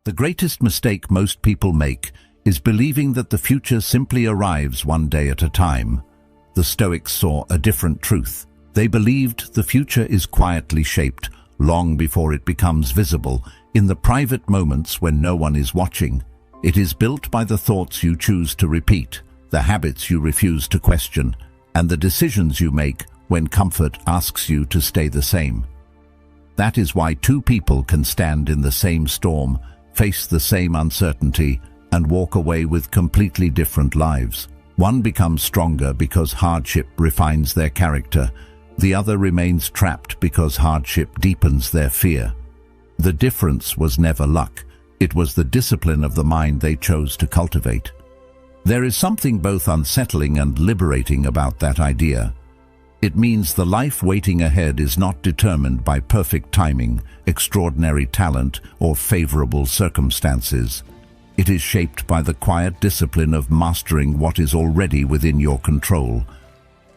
The greatest mistake most people make is believing that the future simply arrives one day at a time. The Stoics saw a different truth. They believed the future is quietly shaped, long before it becomes visible, in the private moments when no one is watching. It is built by the thoughts you choose to repeat, the habits you refuse to question, and the decisions you make when comfort asks you to stay the same. That is why two people can stand in the same storm, face the same uncertainty, and walk away with completely different lives. One becomes stronger because hardship refines their character. The other remains trapped because hardship deepens their fear. The difference was never luck. It was the discipline of the mind they chose to cultivate. There is something both unsettling and liberating about that idea. It means the life waiting ahead is not determined by perfect timing, extraordinary talent, or favorable circumstances. It is shaped by the quiet discipline of mastering what is already within your control.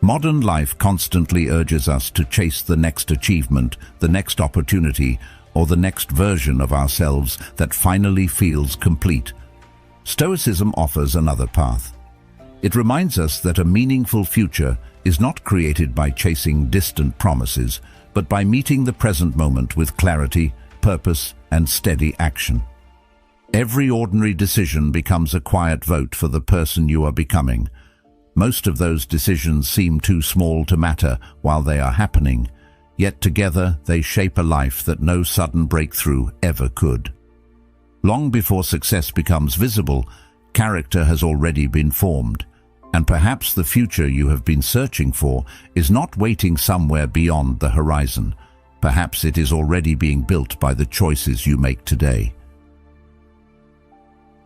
Modern life constantly urges us to chase the next achievement, the next opportunity, or the next version of ourselves that finally feels complete. Stoicism offers another path. It reminds us that a meaningful future is not created by chasing distant promises, but by meeting the present moment with clarity, purpose, and steady action. Every ordinary decision becomes a quiet vote for the person you are becoming. Most of those decisions seem too small to matter while they are happening, yet together they shape a life that no sudden breakthrough ever could. Long before success becomes visible, character has already been formed, and perhaps the future you have been searching for is not waiting somewhere beyond the horizon. Perhaps it is already being built by the choices you make today.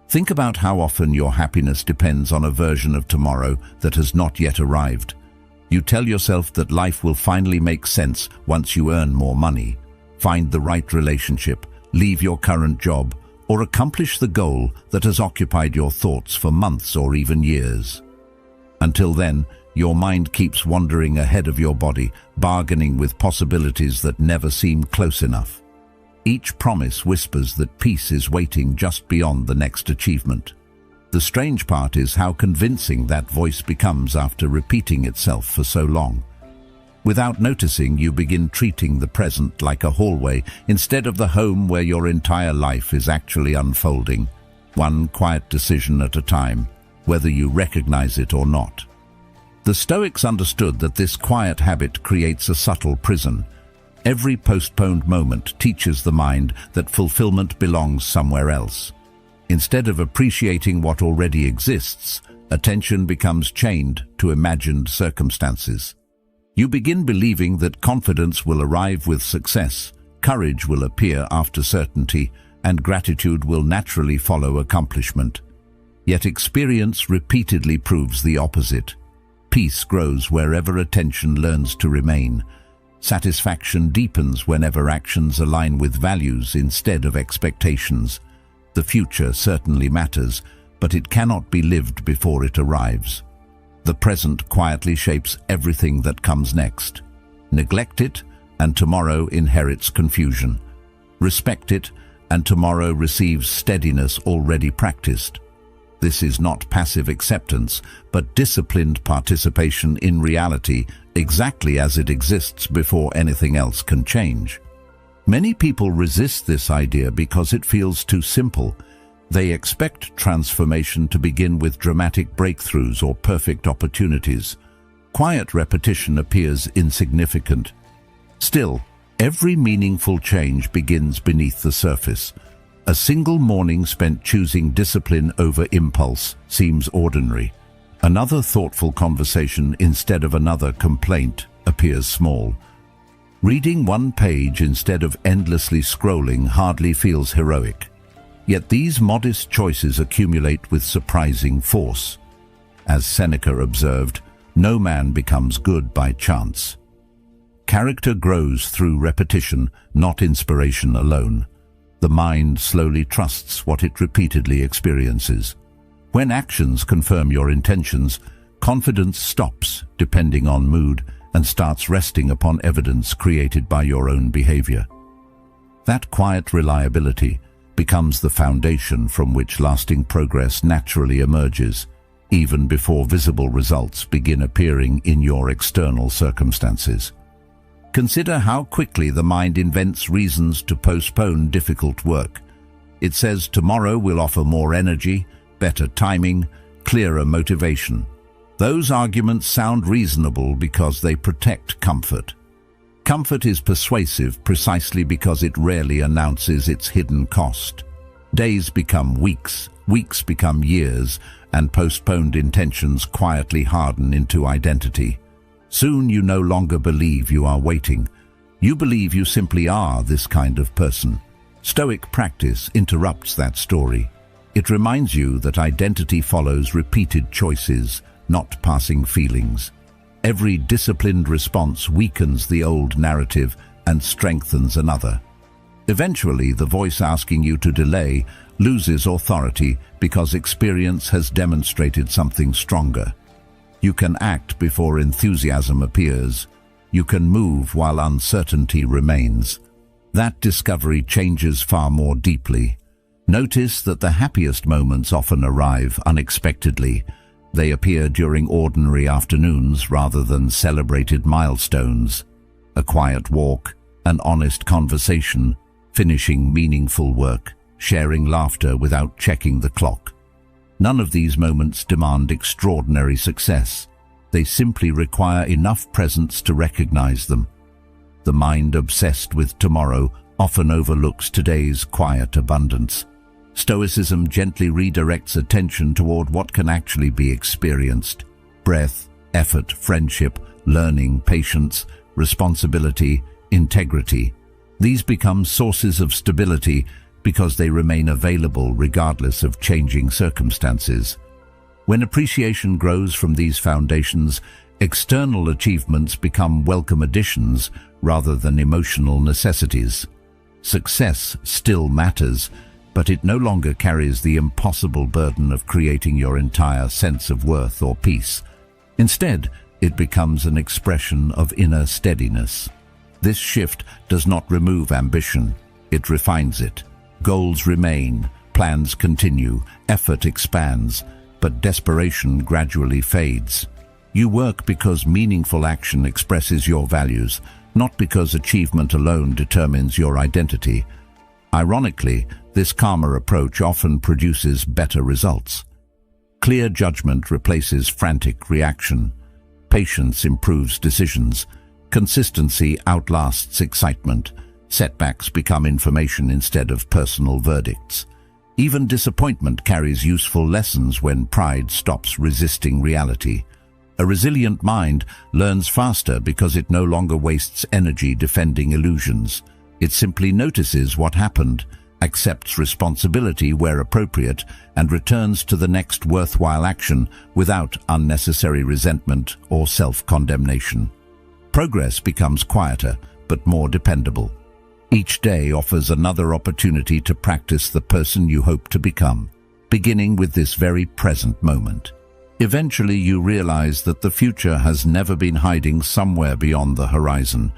Think about how often your happiness depends on a version of tomorrow that has not yet arrived. You tell yourself that life will finally make sense once you earn more money, find the right relationship, leave your current job, or accomplish the goal that has occupied your thoughts for months or even years. Until then, your mind keeps wandering ahead of your body, bargaining with possibilities that never seem close enough. Each promise whispers that peace is waiting just beyond the next achievement. The strange part is how convincing that voice becomes after repeating itself for so long. Without noticing, you begin treating the present like a hallway instead of the home where your entire life is actually unfolding, one quiet decision at a time, whether you recognize it or not. The Stoics understood that this quiet habit creates a subtle prison. Every postponed moment teaches the mind that fulfillment belongs somewhere else. Instead of appreciating what already exists, attention becomes chained to imagined circumstances. You begin believing that confidence will arrive with success, courage will appear after certainty, and gratitude will naturally follow accomplishment. Yet experience repeatedly proves the opposite. Peace grows wherever attention learns to remain. Satisfaction deepens whenever actions align with values instead of expectations. The future certainly matters, but it cannot be lived before it arrives. The present quietly shapes everything that comes next. Neglect it, and tomorrow inherits confusion. Respect it, and tomorrow receives steadiness already practiced. This is not passive acceptance, but disciplined participation in reality, exactly as it exists before anything else can change. Many people resist this idea because it feels too simple. They expect transformation to begin with dramatic breakthroughs or perfect opportunities. Quiet repetition appears insignificant. Still, every meaningful change begins beneath the surface. A single morning spent choosing discipline over impulse seems ordinary. Another thoughtful conversation instead of another complaint appears small. Reading one page instead of endlessly scrolling hardly feels heroic. Yet these modest choices accumulate with surprising force. As Seneca observed, no man becomes good by chance. Character grows through repetition, not inspiration alone. The mind slowly trusts what it repeatedly experiences. When actions confirm your intentions, confidence stops depending on mood and starts resting upon evidence created by your own behavior. That quiet reliability becomes the foundation from which lasting progress naturally emerges, even before visible results begin appearing in your external circumstances. Consider how quickly the mind invents reasons to postpone difficult work. It says tomorrow will offer more energy, better timing, clearer motivation. Those arguments sound reasonable because they protect comfort. Comfort is persuasive precisely because it rarely announces its hidden cost. Days become weeks, weeks become years, and postponed intentions quietly harden into identity. Soon you no longer believe you are waiting. You believe you simply are this kind of person. Stoic practice interrupts that story. It reminds you that identity follows repeated choices, not passing feelings. Every disciplined response weakens the old narrative and strengthens another. Eventually, the voice asking you to delay loses authority because experience has demonstrated something stronger. You can act before enthusiasm appears. You can move while uncertainty remains. That discovery changes far more deeply. Notice that the happiest moments often arrive unexpectedly. They appear during ordinary afternoons rather than celebrated milestones. A quiet walk, an honest conversation, finishing meaningful work, sharing laughter without checking the clock. None of these moments demand extraordinary success. They simply require enough presence to recognize them. The mind obsessed with tomorrow often overlooks today's quiet abundance. Stoicism gently redirects attention toward what can actually be experienced: breath, effort, friendship, learning, patience, responsibility, integrity. These become sources of stability because they remain available regardless of changing circumstances. When appreciation grows from these foundations, external achievements become welcome additions rather than emotional necessities. Success still matters, but it no longer carries the impossible burden of creating your entire sense of worth or peace. Instead, it becomes an expression of inner steadiness. This shift does not remove ambition, it refines it. Goals remain, plans continue, effort expands, but desperation gradually fades. You work because meaningful action expresses your values, not because achievement alone determines your identity. Ironically, this calmer approach often produces better results. Clear judgment replaces frantic reaction. Patience improves decisions. Consistency outlasts excitement. Setbacks become information instead of personal verdicts. Even disappointment carries useful lessons when pride stops resisting reality. A resilient mind learns faster because it no longer wastes energy defending illusions. It simply notices what happened, accepts responsibility where appropriate, and returns to the next worthwhile action without unnecessary resentment or self-condemnation. Progress becomes quieter, but more dependable. Each day offers another opportunity to practice the person you hope to become, beginning with this very present moment. Eventually you realize that the future has never been hiding somewhere beyond the horizon.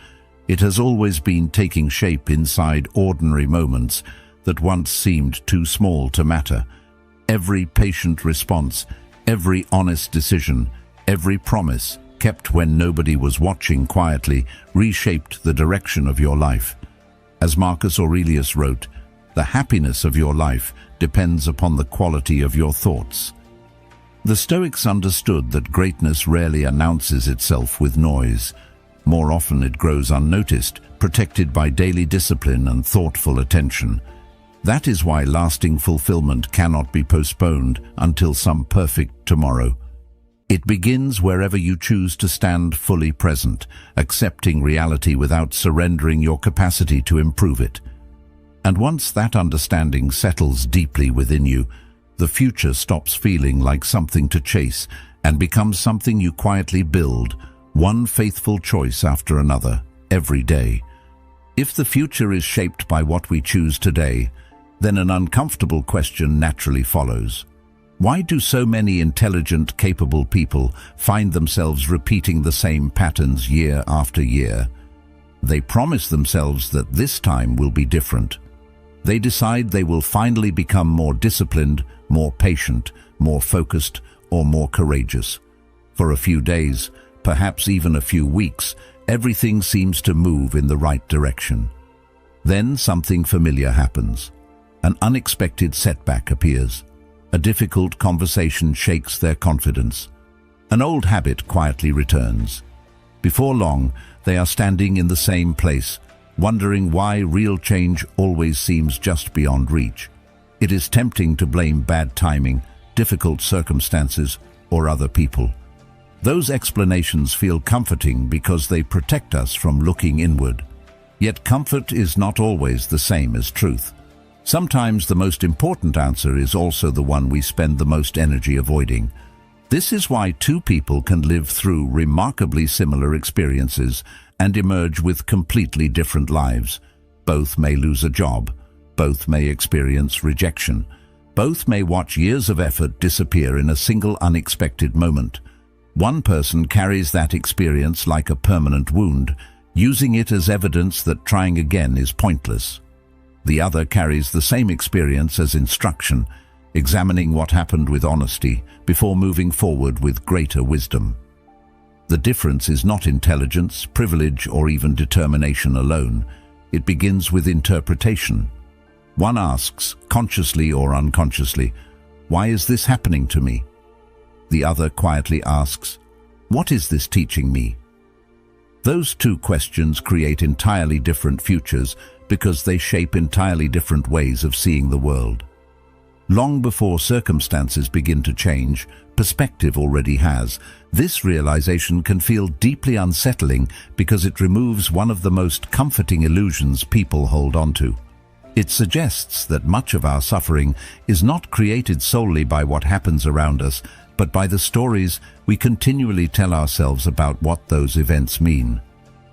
It has always been taking shape inside ordinary moments that once seemed too small to matter. Every patient response, every honest decision, every promise, kept when nobody was watching quietly, reshaped the direction of your life. As Marcus Aurelius wrote, "The happiness of your life depends upon the quality of your thoughts." The Stoics understood that greatness rarely announces itself with noise. More often it grows unnoticed, protected by daily discipline and thoughtful attention. That is why lasting fulfillment cannot be postponed until some perfect tomorrow. It begins wherever you choose to stand fully present, accepting reality without surrendering your capacity to improve it. And once that understanding settles deeply within you, the future stops feeling like something to chase and becomes something you quietly build, one faithful choice after another, every day. If the future is shaped by what we choose today, then an uncomfortable question naturally follows. Why do so many intelligent, capable people find themselves repeating the same patterns year after year? They promise themselves that this time will be different. They decide they will finally become more disciplined, more patient, more focused, or more courageous. For a few days, perhaps even a few weeks, everything seems to move in the right direction. Then something familiar happens. An unexpected setback appears. A difficult conversation shakes their confidence. An old habit quietly returns. Before long, they are standing in the same place, wondering why real change always seems just beyond reach. It is tempting to blame bad timing, difficult circumstances, or other people. Those explanations feel comforting because they protect us from looking inward. Yet comfort is not always the same as truth. Sometimes the most important answer is also the one we spend the most energy avoiding. This is why two people can live through remarkably similar experiences and emerge with completely different lives. Both may lose a job. Both may experience rejection. Both may watch years of effort disappear in a single unexpected moment. One person carries that experience like a permanent wound, using it as evidence that trying again is pointless. The other carries the same experience as instruction, examining what happened with honesty before moving forward with greater wisdom. The difference is not intelligence, privilege, or even determination alone. It begins with interpretation. One asks, consciously or unconsciously, "Why is this happening to me?" The other quietly asks, "What is this teaching me?" Those two questions create entirely different futures because they shape entirely different ways of seeing the world. Long before circumstances begin to change, perspective already has. This realization can feel deeply unsettling because it removes one of the most comforting illusions people hold onto. It suggests that much of our suffering is not created solely by what happens around us, but by the stories we continually tell ourselves about what those events mean.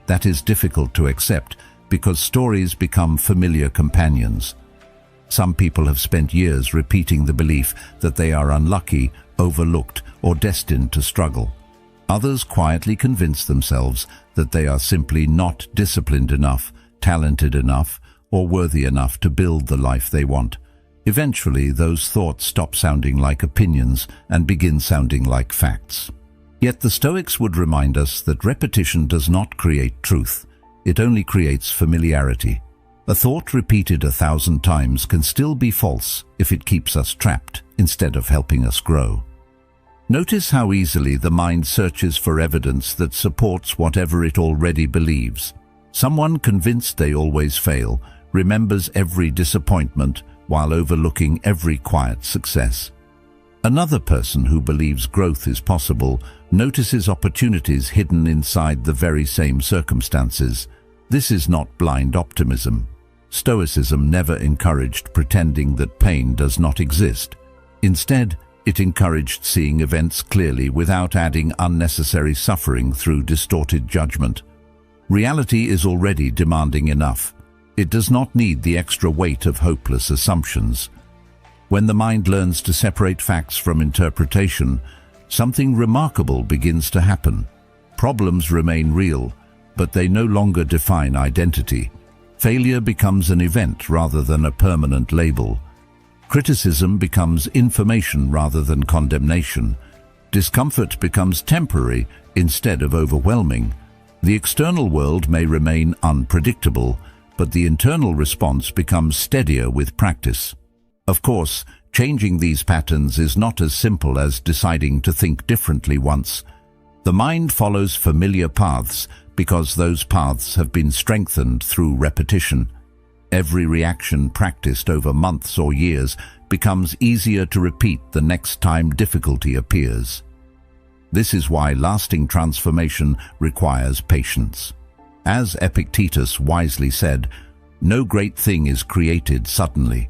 That is difficult to accept because stories become familiar companions. Some people have spent years repeating the belief that they are unlucky, overlooked, or destined to struggle. Others quietly convince themselves that they are simply not disciplined enough, talented enough, or worthy enough to build the life they want. Eventually, those thoughts stop sounding like opinions and begin sounding like facts. Yet the Stoics would remind us that repetition does not create truth. It only creates familiarity. A thought repeated 1,000 times can still be false if it keeps us trapped instead of helping us grow. Notice how easily the mind searches for evidence that supports whatever it already believes. Someone convinced they always fail remembers every disappointment while overlooking every quiet success. Another person who believes growth is possible notices opportunities hidden inside the very same circumstances. This is not blind optimism. Stoicism never encouraged pretending that pain does not exist. Instead, it encouraged seeing events clearly without adding unnecessary suffering through distorted judgment. Reality is already demanding enough. It does not need the extra weight of hopeless assumptions. When the mind learns to separate facts from interpretation, something remarkable begins to happen. Problems remain real, but they no longer define identity. Failure becomes an event rather than a permanent label. Criticism becomes information rather than condemnation. Discomfort becomes temporary instead of overwhelming. The external world may remain unpredictable, but the internal response becomes steadier with practice. Of course, changing these patterns is not as simple as deciding to think differently once. The mind follows familiar paths because those paths have been strengthened through repetition. Every reaction practiced over months or years becomes easier to repeat the next time difficulty appears. This is why lasting transformation requires patience. As Epictetus wisely said, "No great thing is created suddenly."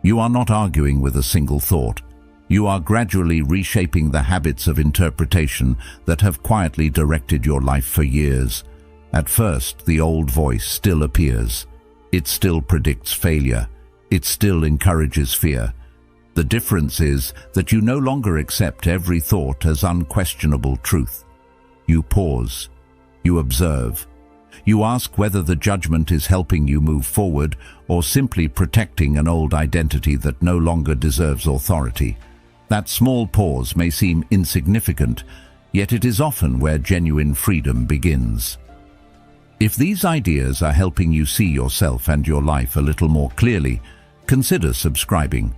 You are not arguing with a single thought. You are gradually reshaping the habits of interpretation that have quietly directed your life for years. At first, the old voice still appears. It still predicts failure. It still encourages fear. The difference is that you no longer accept every thought as unquestionable truth. You pause. You observe. You ask whether the judgment is helping you move forward or simply protecting an old identity that no longer deserves authority. That small pause may seem insignificant, yet it is often where genuine freedom begins. If these ideas are helping you see yourself and your life a little more clearly, consider subscribing.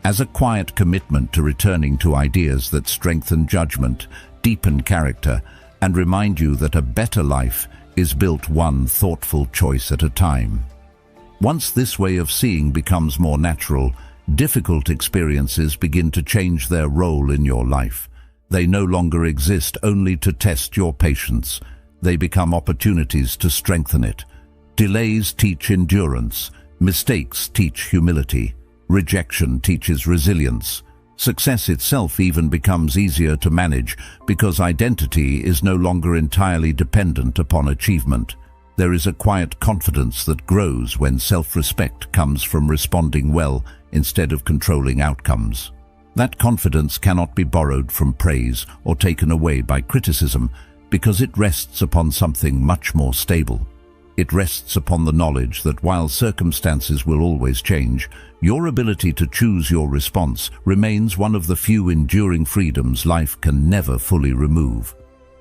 As a quiet commitment to returning to ideas that strengthen judgment, deepen character, and remind you that a better life is built one thoughtful choice at a time. Once this way of seeing becomes more natural, difficult experiences begin to change their role in your life. They no longer exist only to test your patience. They become opportunities to strengthen it. Delays teach endurance. Mistakes teach humility. Rejection teaches resilience. Success itself even becomes easier to manage because identity is no longer entirely dependent upon achievement. There is a quiet confidence that grows when self-respect comes from responding well instead of controlling outcomes. That confidence cannot be borrowed from praise or taken away by criticism because it rests upon something much more stable. It rests upon the knowledge that while circumstances will always change, your ability to choose your response remains one of the few enduring freedoms life can never fully remove.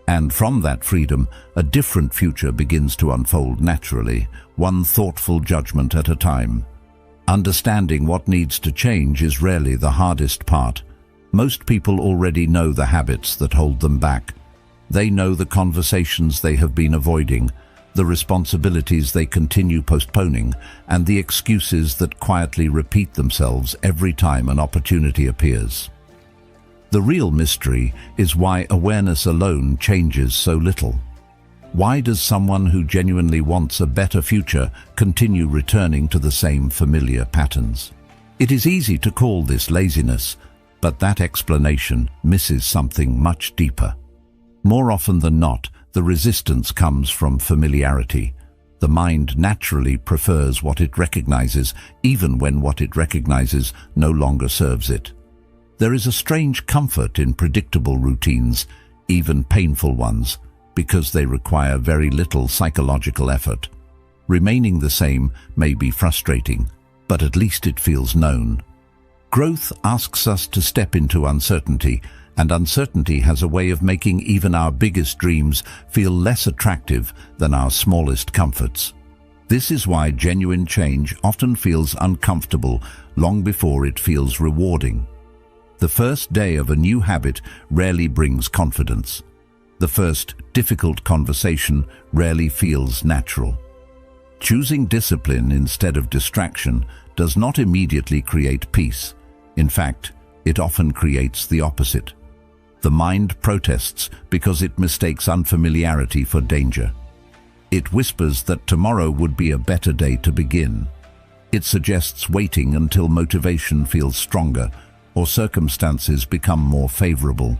And from that freedom, a different future begins to unfold naturally, one thoughtful judgment at a time. Understanding what needs to change is rarely the hardest part. Most people already know the habits that hold them back. They know the conversations they have been avoiding, the responsibilities they continue postponing, and the excuses that quietly repeat themselves every time an opportunity appears. The real mystery is why awareness alone changes so little. Why does someone who genuinely wants a better future continue returning to the same familiar patterns? It is easy to call this laziness, but that explanation misses something much deeper. More often than not, the resistance comes from familiarity. The mind naturally prefers what it recognizes, even when what it recognizes no longer serves it. There is a strange comfort in predictable routines, even painful ones, because they require very little psychological effort. Remaining the same may be frustrating, but at least it feels known. Growth asks us to step into uncertainty, and uncertainty has a way of making even our biggest dreams feel less attractive than our smallest comforts. This is why genuine change often feels uncomfortable long before it feels rewarding. The first day of a new habit rarely brings confidence. The first difficult conversation rarely feels natural. Choosing discipline instead of distraction does not immediately create peace. In fact, it often creates the opposite. The mind protests because it mistakes unfamiliarity for danger. It whispers that tomorrow would be a better day to begin. It suggests waiting until motivation feels stronger or circumstances become more favorable.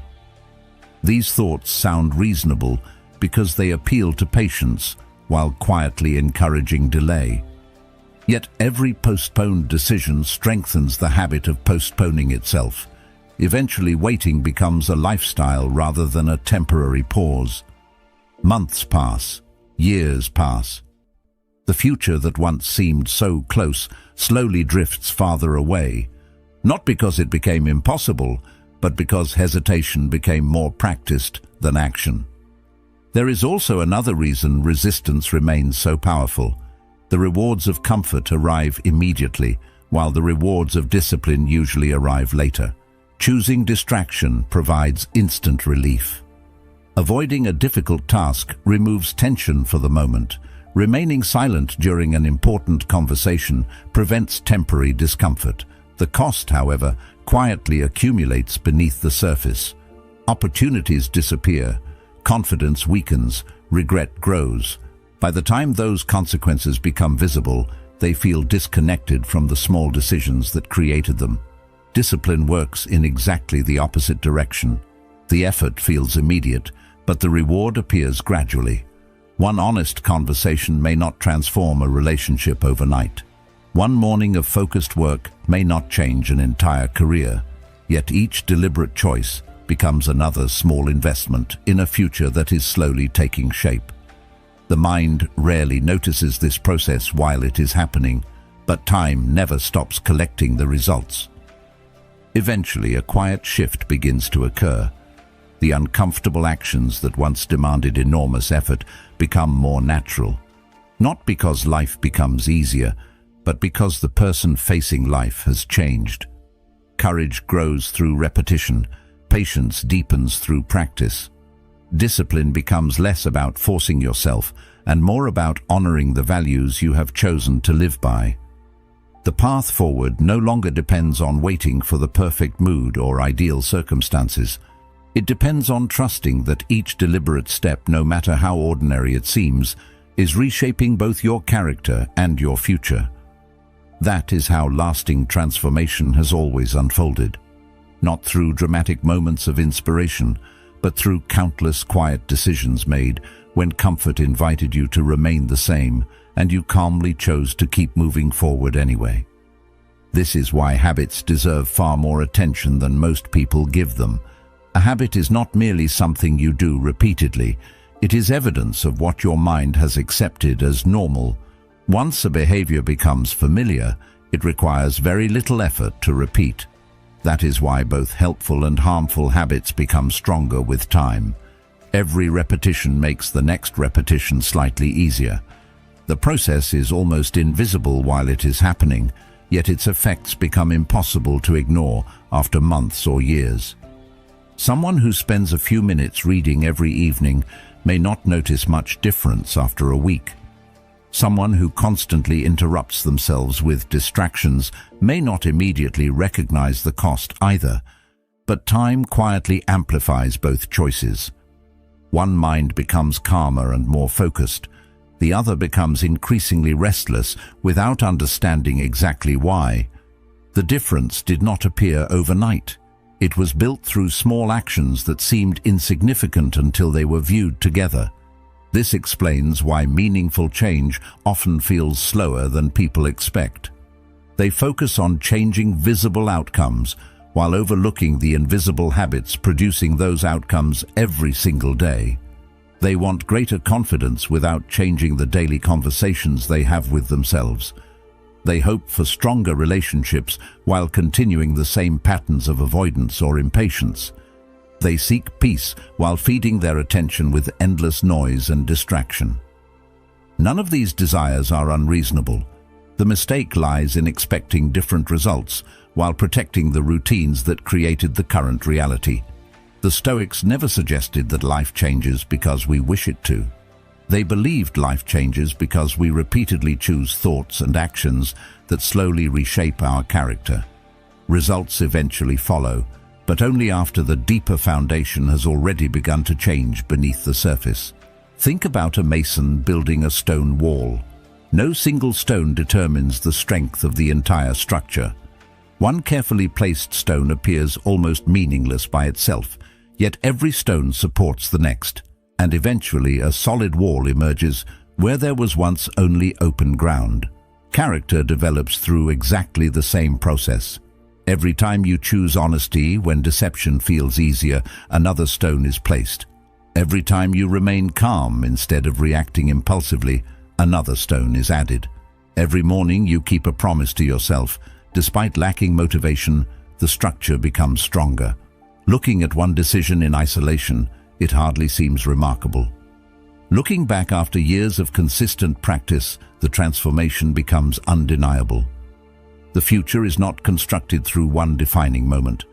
These thoughts sound reasonable because they appeal to patience while quietly encouraging delay. Yet every postponed decision strengthens the habit of postponing itself. Eventually, waiting becomes a lifestyle rather than a temporary pause. Months pass, years pass. The future that once seemed so close slowly drifts farther away, not because it became impossible, but because hesitation became more practiced than action. There is also another reason resistance remains so powerful. The rewards of comfort arrive immediately, while the rewards of discipline usually arrive later. Choosing distraction provides instant relief. Avoiding a difficult task removes tension for the moment. Remaining silent during an important conversation prevents temporary discomfort. The cost, however, quietly accumulates beneath the surface. Opportunities disappear, confidence weakens, regret grows. By the time those consequences become visible, they feel disconnected from the small decisions that created them. Discipline works in exactly the opposite direction. The effort feels immediate, but the reward appears gradually. One honest conversation may not transform a relationship overnight. One morning of focused work may not change an entire career, yet each deliberate choice becomes another small investment in a future that is slowly taking shape. The mind rarely notices this process while it is happening, but time never stops collecting the results. Eventually, a quiet shift begins to occur. The uncomfortable actions that once demanded enormous effort become more natural. Not because life becomes easier, but because the person facing life has changed. Courage grows through repetition. Patience deepens through practice. Discipline becomes less about forcing yourself and more about honoring the values you have chosen to live by. The path forward no longer depends on waiting for the perfect mood or ideal circumstances. It depends on trusting that each deliberate step, no matter how ordinary it seems, is reshaping both your character and your future. That is how lasting transformation has always unfolded. Not through dramatic moments of inspiration, but through countless quiet decisions made when comfort invited you to remain the same and you calmly chose to keep moving forward anyway. This is why habits deserve far more attention than most people give them. A habit is not merely something you do repeatedly. It is evidence of what your mind has accepted as normal. Once a behavior becomes familiar, it requires very little effort to repeat. That is why both helpful and harmful habits become stronger with time. Every repetition makes the next repetition slightly easier. The process is almost invisible while it is happening, yet its effects become impossible to ignore after months or years. Someone who spends a few minutes reading every evening may not notice much difference after a week. Someone who constantly interrupts themselves with distractions may not immediately recognize the cost either, but time quietly amplifies both choices. One mind becomes calmer and more focused. The other becomes increasingly restless without understanding exactly why. The difference did not appear overnight. It was built through small actions that seemed insignificant until they were viewed together. This explains why meaningful change often feels slower than people expect. They focus on changing visible outcomes while overlooking the invisible habits producing those outcomes every single day. They want greater confidence without changing the daily conversations they have with themselves. They hope for stronger relationships while continuing the same patterns of avoidance or impatience. They seek peace while feeding their attention with endless noise and distraction. None of these desires are unreasonable. The mistake lies in expecting different results while protecting the routines that created the current reality. The Stoics never suggested that life changes because we wish it to. They believed life changes because we repeatedly choose thoughts and actions that slowly reshape our character. Results eventually follow, but only after the deeper foundation has already begun to change beneath the surface. Think about a mason building a stone wall. No single stone determines the strength of the entire structure. One carefully placed stone appears almost meaningless by itself, yet every stone supports the next, and eventually a solid wall emerges where there was once only open ground. Character develops through exactly the same process. Every time you choose honesty when deception feels easier, another stone is placed. Every time you remain calm instead of reacting impulsively, another stone is added. Every morning you keep a promise to yourself. Despite lacking motivation, the structure becomes stronger. Looking at one decision in isolation, it hardly seems remarkable. Looking back after years of consistent practice, the transformation becomes undeniable. The future is not constructed through one defining moment.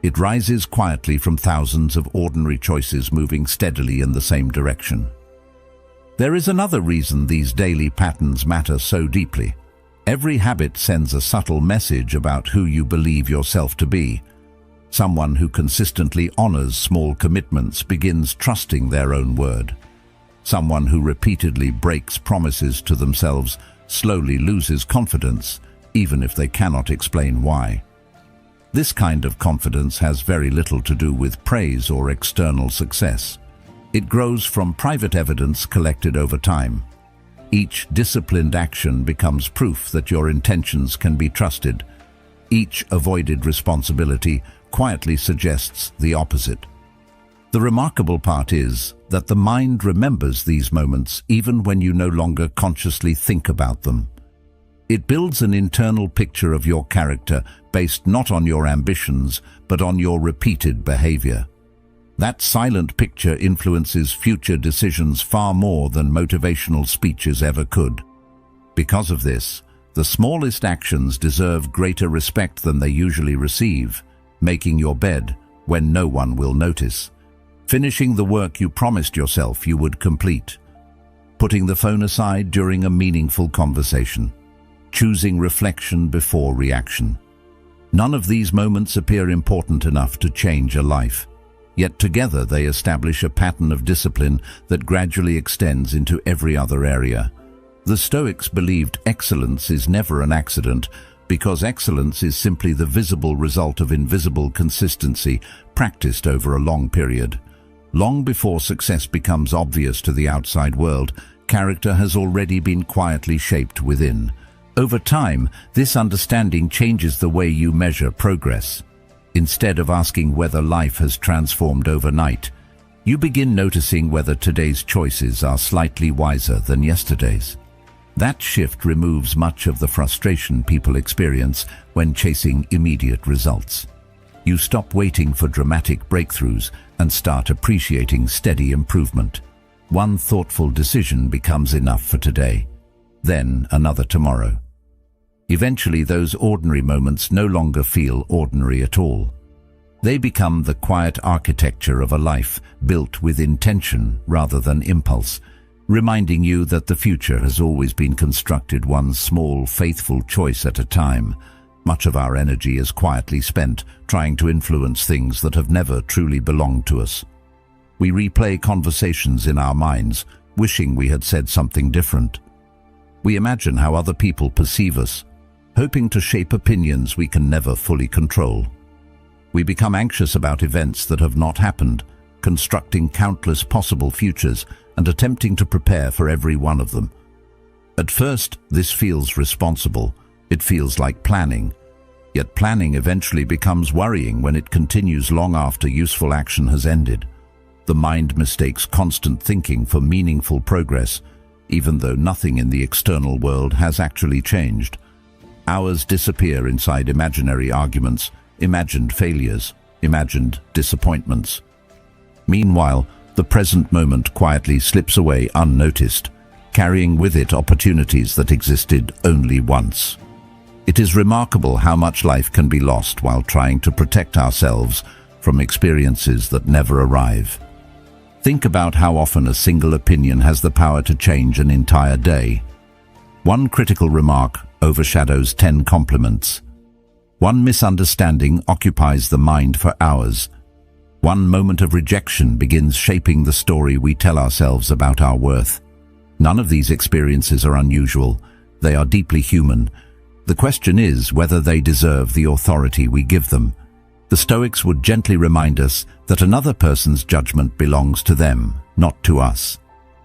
It rises quietly from thousands of ordinary choices moving steadily in the same direction. There is another reason these daily patterns matter so deeply. Every habit sends a subtle message about who you believe yourself to be. Someone who consistently honors small commitments begins trusting their own word. Someone who repeatedly breaks promises to themselves slowly loses confidence, even if they cannot explain why. This kind of confidence has very little to do with praise or external success. It grows from private evidence collected over time. Each disciplined action becomes proof that your intentions can be trusted. Each avoided responsibility quietly suggests the opposite. The remarkable part is that the mind remembers these moments even when you no longer consciously think about them. It builds an internal picture of your character based not on your ambitions, but on your repeated behavior. That silent picture influences future decisions far more than motivational speeches ever could. Because of this, the smallest actions deserve greater respect than they usually receive. Making your bed when no one will notice. Finishing the work you promised yourself you would complete. Putting the phone aside during a meaningful conversation. Choosing reflection before reaction. None of these moments appear important enough to change a life. Yet together they establish a pattern of discipline that gradually extends into every other area. The Stoics believed excellence is never an accident, because excellence is simply the visible result of invisible consistency practiced over a long period. Long before success becomes obvious to the outside world, character has already been quietly shaped within. Over time, this understanding changes the way you measure progress. Instead of asking whether life has transformed overnight, you begin noticing whether today's choices are slightly wiser than yesterday's. That shift removes much of the frustration people experience when chasing immediate results. You stop waiting for dramatic breakthroughs and start appreciating steady improvement. One thoughtful decision becomes enough for today, then another tomorrow. Eventually, those ordinary moments no longer feel ordinary at all. They become the quiet architecture of a life built with intention rather than impulse, reminding you that the future has always been constructed one small, faithful choice at a time. Much of our energy is quietly spent trying to influence things that have never truly belonged to us. We replay conversations in our minds, wishing we had said something different. We imagine how other people perceive us, hoping to shape opinions we can never fully control. We become anxious about events that have not happened, constructing countless possible futures and attempting to prepare for every one of them. At first, this feels responsible. It feels like planning. Yet planning eventually becomes worrying when it continues long after useful action has ended. The mind mistakes constant thinking for meaningful progress, even though nothing in the external world has actually changed. Hours disappear inside imaginary arguments, imagined failures, imagined disappointments. Meanwhile, the present moment quietly slips away unnoticed, carrying with it opportunities that existed only once. It is remarkable how much life can be lost while trying to protect ourselves from experiences that never arrive. Think about how often a single opinion has the power to change an entire day. One critical remark overshadows 10 compliments. One misunderstanding occupies the mind for hours. One moment of rejection begins shaping the story we tell ourselves about our worth. None of these experiences are unusual. They are deeply human. The question is whether they deserve the authority we give them. The Stoics would gently remind us that another person's judgment belongs to them, not to us.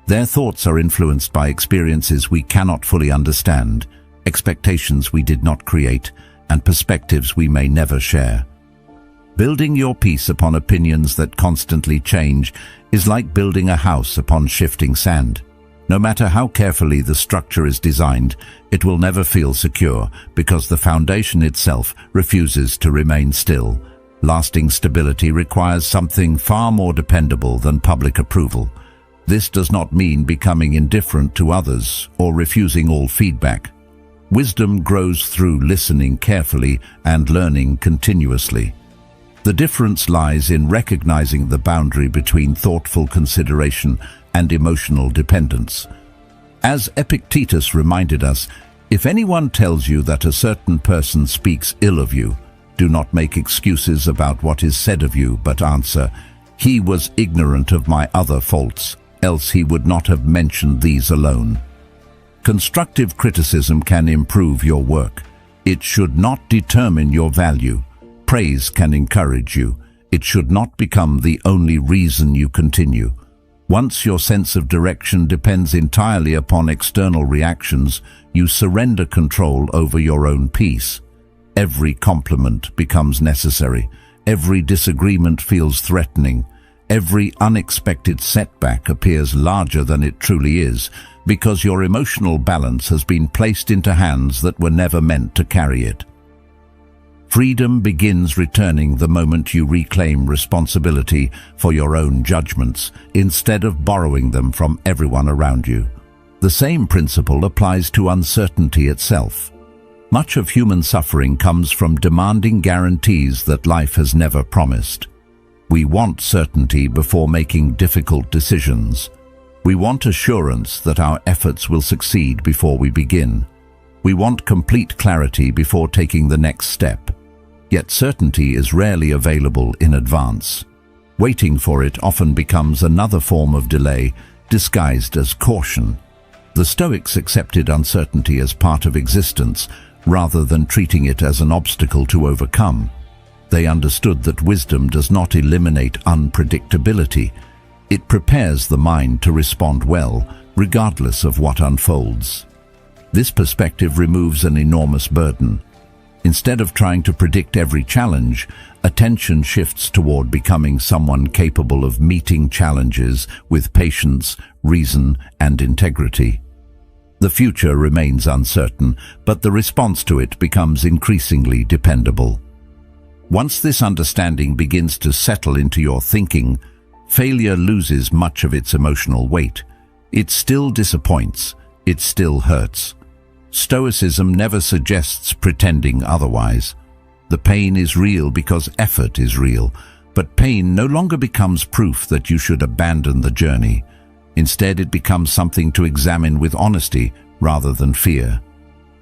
Their thoughts are influenced by experiences we cannot fully understand, expectations we did not create, and perspectives we may never share. Building your peace upon opinions that constantly change is like building a house upon shifting sand. No matter how carefully the structure is designed, it will never feel secure because the foundation itself refuses to remain still. Lasting stability requires something far more dependable than public approval. This does not mean becoming indifferent to others or refusing all feedback. Wisdom grows through listening carefully and learning continuously. The difference lies in recognizing the boundary between thoughtful consideration and emotional dependence. As Epictetus reminded us, if anyone tells you that a certain person speaks ill of you, do not make excuses about what is said of you, but answer, "He was ignorant of my other faults, else he would not have mentioned these alone." Constructive criticism can improve your work. It should not determine your value. Praise can encourage you. It should not become the only reason you continue. Once your sense of direction depends entirely upon external reactions, you surrender control over your own peace. Every compliment becomes necessary. Every disagreement feels threatening. Every unexpected setback appears larger than it truly is, because your emotional balance has been placed into hands that were never meant to carry it. Freedom begins returning the moment you reclaim responsibility for your own judgments, instead of borrowing them from everyone around you. The same principle applies to uncertainty itself. Much of human suffering comes from demanding guarantees that life has never promised. We want certainty before making difficult decisions. We want assurance that our efforts will succeed before we begin. We want complete clarity before taking the next step. Yet certainty is rarely available in advance. Waiting for it often becomes another form of delay, disguised as caution. The Stoics accepted uncertainty as part of existence, rather than treating it as an obstacle to overcome. They understood that wisdom does not eliminate unpredictability. It prepares the mind to respond well, regardless of what unfolds. This perspective removes an enormous burden. Instead of trying to predict every challenge, attention shifts toward becoming someone capable of meeting challenges with patience, reason, and integrity. The future remains uncertain, but the response to it becomes increasingly dependable. Once this understanding begins to settle into your thinking, failure loses much of its emotional weight. It still disappoints, it still hurts. Stoicism never suggests pretending otherwise. The pain is real because effort is real, but pain no longer becomes proof that you should abandon the journey. Instead, it becomes something to examine with honesty rather than fear.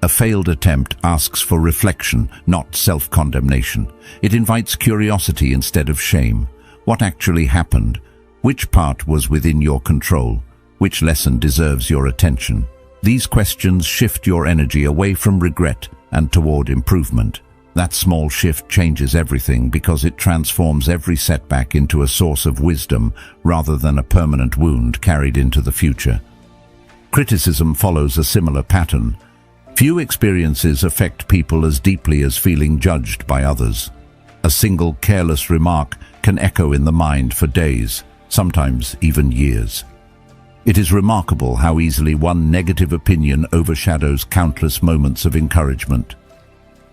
A failed attempt asks for reflection, not self-condemnation. It invites curiosity instead of shame. What actually happened? Which part was within your control? Which lesson deserves your attention? These questions shift your energy away from regret and toward improvement. That small shift changes everything because it transforms every setback into a source of wisdom rather than a permanent wound carried into the future. Criticism follows a similar pattern. Few experiences affect people as deeply as feeling judged by others. A single careless remark can echo in the mind for days, sometimes even years. It is remarkable how easily one negative opinion overshadows countless moments of encouragement.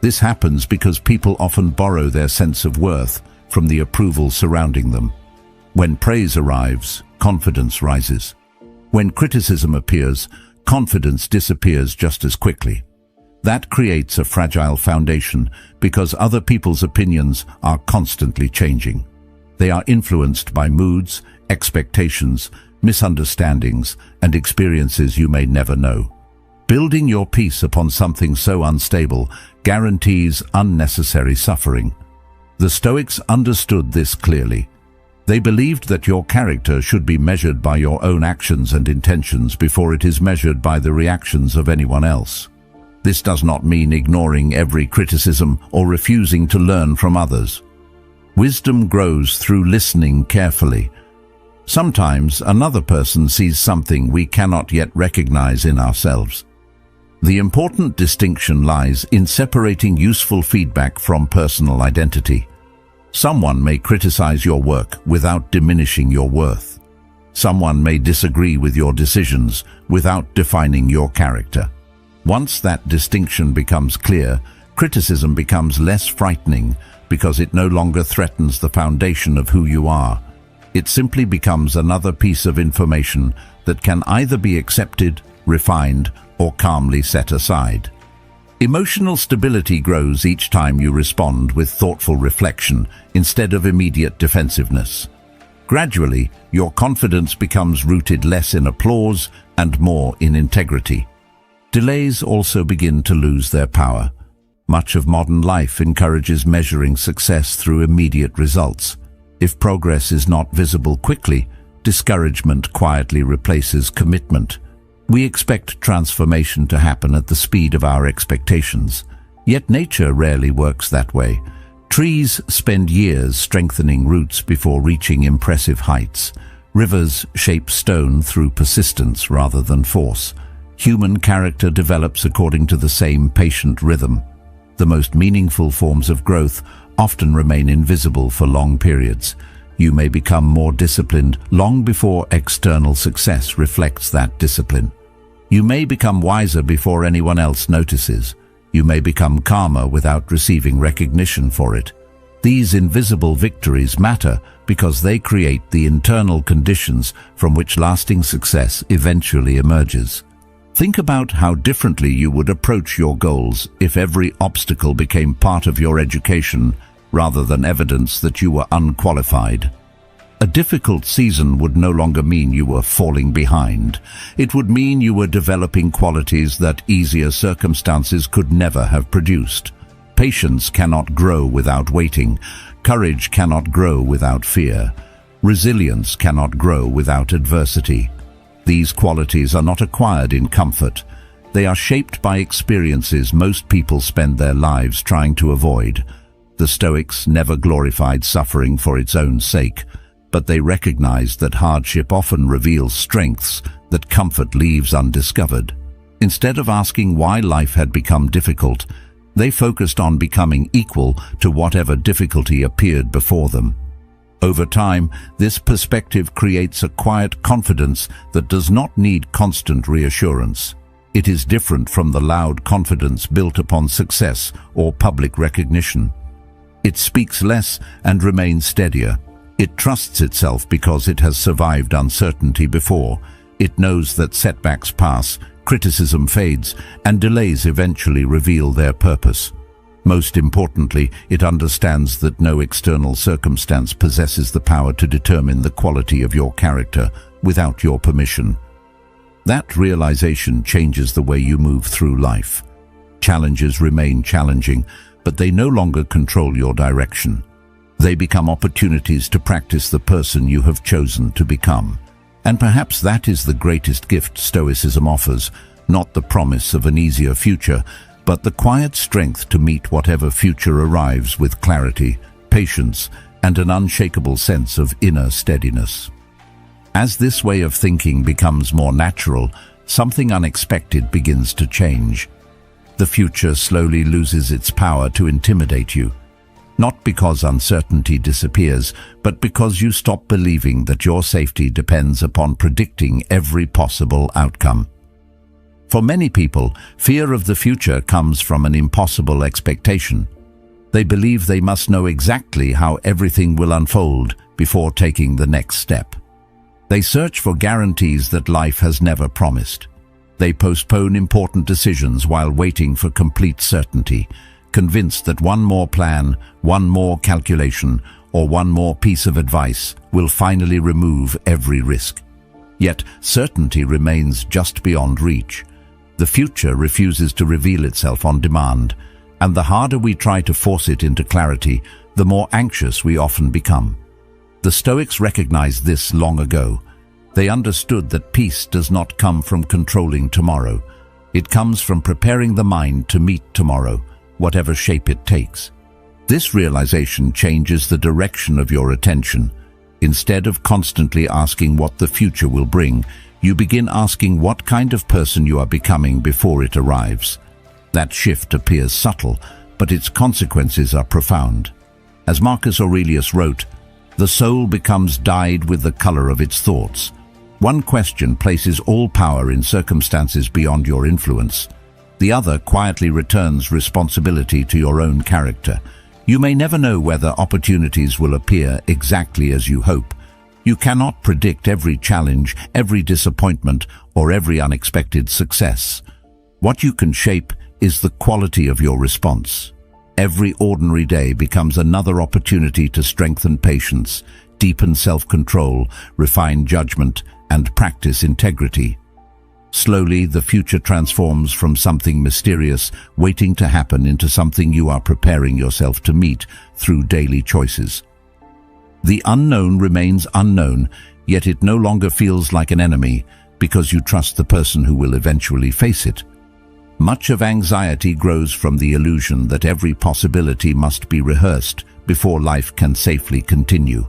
This happens because people often borrow their sense of worth from the approval surrounding them. When praise arrives, confidence rises. When criticism appears, confidence disappears just as quickly. That creates a fragile foundation because other people's opinions are constantly changing. They are influenced by moods, expectations, misunderstandings, and experiences you may never know. Building your peace upon something so unstable guarantees unnecessary suffering. The Stoics understood this clearly. They believed that your character should be measured by your own actions and intentions before it is measured by the reactions of anyone else. This does not mean ignoring every criticism or refusing to learn from others. Wisdom grows through listening carefully. Sometimes another person sees something we cannot yet recognize in ourselves. The important distinction lies in separating useful feedback from personal identity. Someone may criticize your work without diminishing your worth. Someone may disagree with your decisions without defining your character. Once that distinction becomes clear, criticism becomes less frightening because it no longer threatens the foundation of who you are. It simply becomes another piece of information that can either be accepted, refined, or calmly set aside. Emotional stability grows each time you respond with thoughtful reflection instead of immediate defensiveness. Gradually, your confidence becomes rooted less in applause and more in integrity. Delays also begin to lose their power. Much of modern life encourages measuring success through immediate results. If progress is not visible quickly, discouragement quietly replaces commitment. We expect transformation to happen at the speed of our expectations. Yet nature rarely works that way. Trees spend years strengthening roots before reaching impressive heights. Rivers shape stone through persistence rather than force. Human character develops according to the same patient rhythm. The most meaningful forms of growth often remain invisible for long periods. You may become more disciplined long before external success reflects that discipline. You may become wiser before anyone else notices. You may become calmer without receiving recognition for it. These invisible victories matter because they create the internal conditions from which lasting success eventually emerges. Think about how differently you would approach your goals if every obstacle became part of your education rather than evidence that you were unqualified. A difficult season would no longer mean you were falling behind. It would mean you were developing qualities that easier circumstances could never have produced. Patience cannot grow without waiting. Courage cannot grow without fear. Resilience cannot grow without adversity. These qualities are not acquired in comfort. They are shaped by experiences most people spend their lives trying to avoid. The Stoics never glorified suffering for its own sake, but they recognized that hardship often reveals strengths that comfort leaves undiscovered. Instead of asking why life had become difficult, they focused on becoming equal to whatever difficulty appeared before them. Over time, this perspective creates a quiet confidence that does not need constant reassurance. It is different from the loud confidence built upon success or public recognition. It speaks less and remains steadier. It trusts itself because it has survived uncertainty before. It knows that setbacks pass, criticism fades, and delays eventually reveal their purpose. Most importantly, it understands that no external circumstance possesses the power to determine the quality of your character without your permission. That realization changes the way you move through life. Challenges remain challenging, but they no longer control your direction. They become opportunities to practice the person you have chosen to become. And perhaps that is the greatest gift Stoicism offers, not the promise of an easier future, but the quiet strength to meet whatever future arrives with clarity, patience, and an unshakable sense of inner steadiness. As this way of thinking becomes more natural, something unexpected begins to change. The future slowly loses its power to intimidate you, not because uncertainty disappears, but because you stop believing that your safety depends upon predicting every possible outcome. For many people, fear of the future comes from an impossible expectation. They believe they must know exactly how everything will unfold before taking the next step. They search for guarantees that life has never promised. They postpone important decisions while waiting for complete certainty, convinced that one more plan, one more calculation, or one more piece of advice will finally remove every risk. Yet certainty remains just beyond reach. The future refuses to reveal itself on demand, and the harder we try to force it into clarity, the more anxious we often become. The Stoics recognized this long ago. They understood that peace does not come from controlling tomorrow. It comes from preparing the mind to meet tomorrow, whatever shape it takes. This realization changes the direction of your attention. Instead of constantly asking what the future will bring, you begin asking what kind of person you are becoming before it arrives. That shift appears subtle, but its consequences are profound. As Marcus Aurelius wrote, "The soul becomes dyed with the color of its thoughts." One question places all power in circumstances beyond your influence. The other quietly returns responsibility to your own character. You may never know whether opportunities will appear exactly as you hope. You cannot predict every challenge, every disappointment, or every unexpected success. What you can shape is the quality of your response. Every ordinary day becomes another opportunity to strengthen patience, deepen self-control, refine judgment, and practice integrity. Slowly, the future transforms from something mysterious, waiting to happen, into something you are preparing yourself to meet through daily choices. The unknown remains unknown, yet it no longer feels like an enemy because you trust the person who will eventually face it. Much of anxiety grows from the illusion that every possibility must be rehearsed before life can safely continue.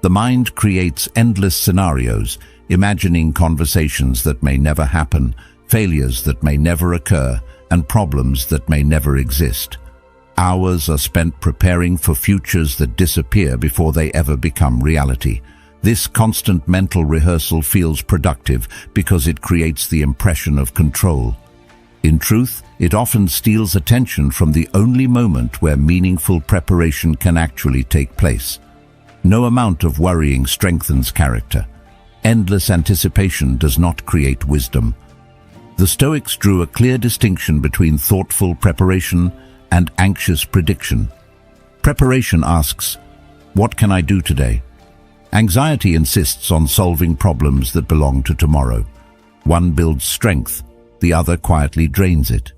The mind creates endless scenarios, imagining conversations that may never happen, failures that may never occur, and problems that may never exist. Hours are spent preparing for futures that disappear before they ever become reality. This constant mental rehearsal feels productive because it creates the impression of control. In truth, it often steals attention from the only moment where meaningful preparation can actually take place. No amount of worrying strengthens character. Endless anticipation does not create wisdom. The Stoics drew a clear distinction between thoughtful preparation and anxious prediction. Preparation asks, "What can I do today?" Anxiety insists on solving problems that belong to tomorrow. One builds strength, the other quietly drains it.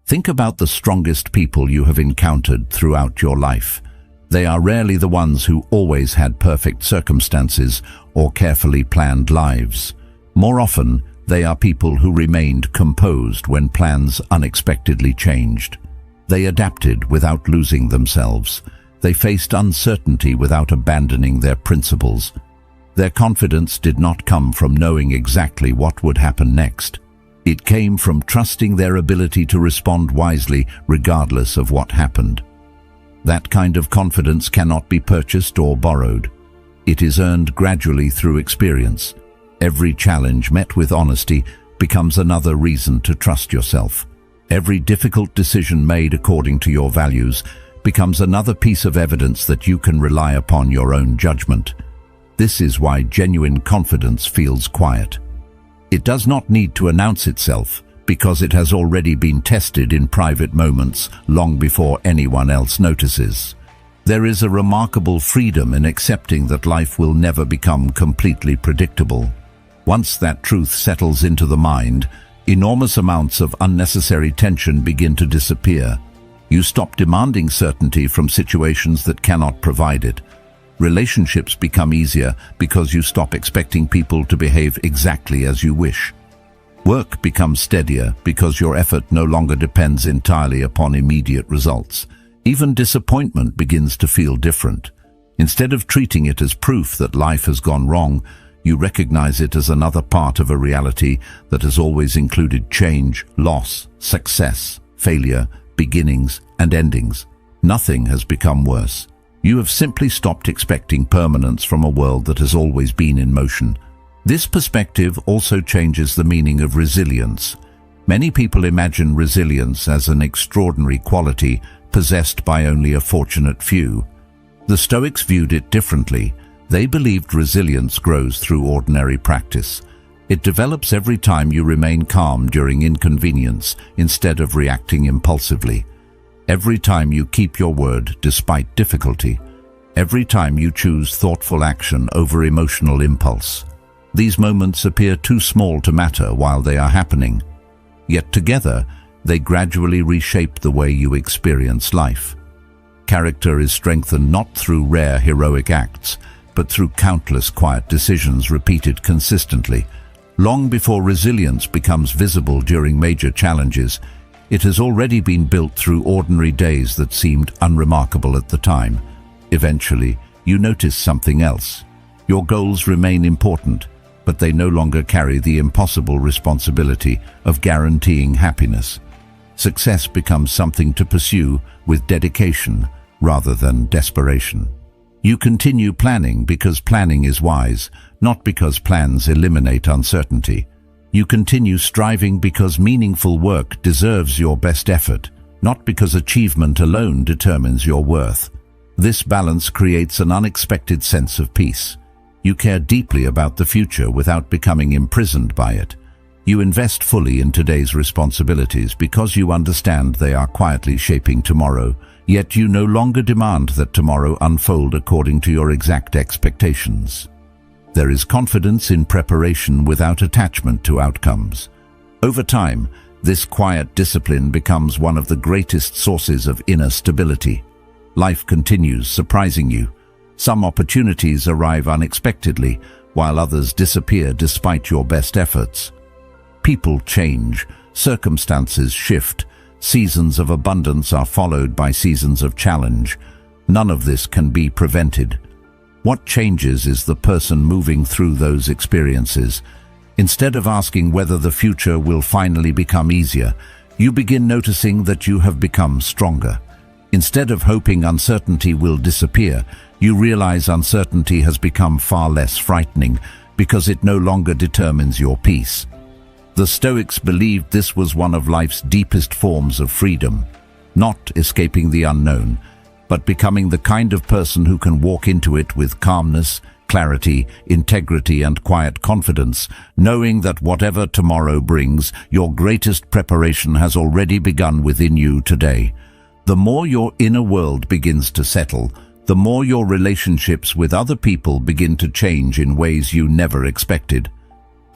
Think about the strongest people you have encountered throughout your life. They are rarely the ones who always had perfect circumstances or carefully planned lives. More often, they are people who remained composed when plans unexpectedly changed. They adapted without losing themselves. They faced uncertainty without abandoning their principles. Their confidence did not come from knowing exactly what would happen next. It came from trusting their ability to respond wisely regardless of what happened. That kind of confidence cannot be purchased or borrowed. It is earned gradually through experience. Every challenge met with honesty becomes another reason to trust yourself. Every difficult decision made according to your values becomes another piece of evidence that you can rely upon your own judgment. This is why genuine confidence feels quiet. It does not need to announce itself because it has already been tested in private moments long before anyone else notices. There is a remarkable freedom in accepting that life will never become completely predictable. Once that truth settles into the mind, enormous amounts of unnecessary tension begin to disappear. You stop demanding certainty from situations that cannot provide it. Relationships become easier because you stop expecting people to behave exactly as you wish. Work becomes steadier because your effort no longer depends entirely upon immediate results. Even disappointment begins to feel different. Instead of treating it as proof that life has gone wrong, you recognize it as another part of a reality that has always included change, loss, success, failure, beginnings, and endings. Nothing has become worse. You have simply stopped expecting permanence from a world that has always been in motion. This perspective also changes the meaning of resilience. Many people imagine resilience as an extraordinary quality possessed by only a fortunate few. The Stoics viewed it differently. They believed resilience grows through ordinary practice. It develops every time you remain calm during inconvenience instead of reacting impulsively. Every time you keep your word despite difficulty. Every time you choose thoughtful action over emotional impulse. These moments appear too small to matter while they are happening. Yet together, they gradually reshape the way you experience life. Character is strengthened not through rare heroic acts, but through countless quiet decisions repeated consistently. Long before resilience becomes visible during major challenges, it has already been built through ordinary days that seemed unremarkable at the time. Eventually, you notice something else. Your goals remain important, but they no longer carry the impossible responsibility of guaranteeing happiness. Success becomes something to pursue with dedication rather than desperation. You continue planning because planning is wise, not because plans eliminate uncertainty. You continue striving because meaningful work deserves your best effort, not because achievement alone determines your worth. This balance creates an unexpected sense of peace. You care deeply about the future without becoming imprisoned by it. You invest fully in today's responsibilities because you understand they are quietly shaping tomorrow, yet you no longer demand that tomorrow unfold according to your exact expectations. There is confidence in preparation without attachment to outcomes. Over time, this quiet discipline becomes one of the greatest sources of inner stability. Life continues surprising you. Some opportunities arrive unexpectedly, while others disappear despite your best efforts. People change, circumstances shift, seasons of abundance are followed by seasons of challenge. None of this can be prevented. What changes is the person moving through those experiences. Instead of asking whether the future will finally become easier, you begin noticing that you have become stronger. Instead of hoping uncertainty will disappear, you realize uncertainty has become far less frightening because it no longer determines your peace. The Stoics believed this was one of life's deepest forms of freedom, not escaping the unknown, but becoming the kind of person who can walk into it with calmness, clarity, integrity, and quiet confidence, knowing that whatever tomorrow brings, your greatest preparation has already begun within you today. The more your inner world begins to settle, the more your relationships with other people begin to change in ways you never expected.